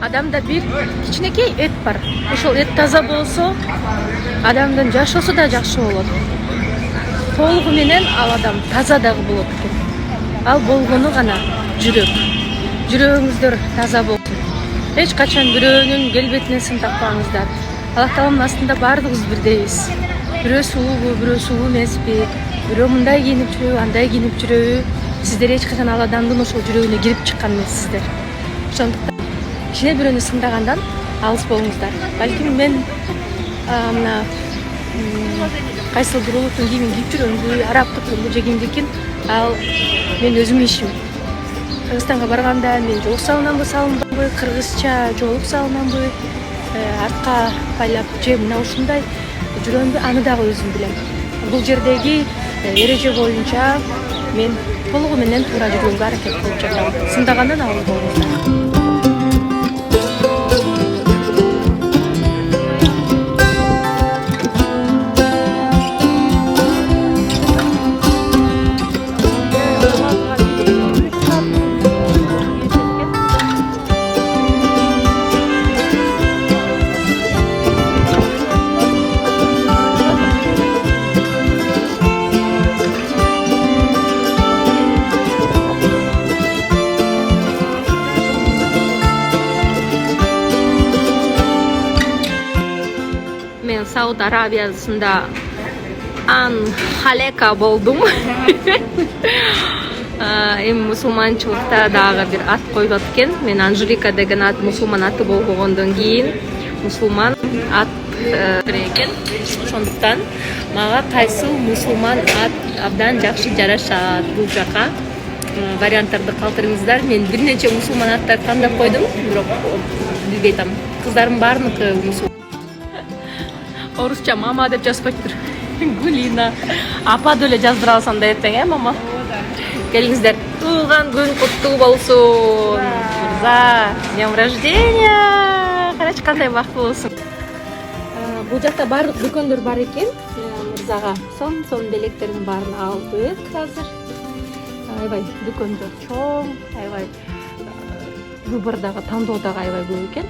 Адамда бир кичинекей эт бар. Ошол эт таза болсо, адамдын жашоосу да жакшы болот. Толугу менен ал адам таза дагы болот экен. Ал болгону гана жүрөк. Жүрөгүңүздөр таза болсун. Эч качан бирөөнүн келбетине сын такпаңыздар. Аллах Тааланын астында баардыгыбыз бирдейбиз. Бирөө сулуубу, бирөө сулуу эмеспи, бирөө мындай кийинип жүрөбү, андай кийинип жүрөбү. Сиздер эч качан ал адамдын ошол жүрөгүнө кирип чыккан эмессиздер. Ошондуктан кичине бирөөнү сындагандан алыс болуңуздар. Балким мен мына кайсыл бир улуттун кийимин кийип жүрөмбү, арабтыкынбы же кимдикин, ал мен өзүмдүн ишим. Кыргызстанга барганда мен жолук салынамбы, салынбайбы, кыргызча жолук салынамбы, артка байлап же мына ушундай жүрөмбү, аны дагы өзүм билем. Бул жердеги эреже боюнча мен толугу менен туура жүргөнгө аракет кылып жатам. Сындагандан алыс болуңуздар. Мен Сауд Арабиясында Ан-Халека болдум. Эми мусулманчылыкта дагы бир ат коюлат экен. Мен Анжелика деген ат мусулман аты болгондон кийин мусулман ат экен. Ошондуктан мага кайсыл мусулман ат абдан жакшы жарашат. Бул жака варианттарды калтырыңыздар. Мен бир нече мусулман аттар тандап койдум, бирок билбей атам. Кыздарым баарыныкы мусулман. Орусча мама деп жазбайттыр. Гулина. Апа деле жаздыра алсам да эртең, мама? Келиңиздер. Туулган күн куттуу болсун. Мырза, днем рождения. Карачы кандай бактылуу болсун. Бул жакта баардык дүкөндөр бар экен. Мырзага сон белектердин баарын алдык азыр. Аябай дүкөндөр чоң, аябай выбор дагы, тандоо дагы аябай көп экен.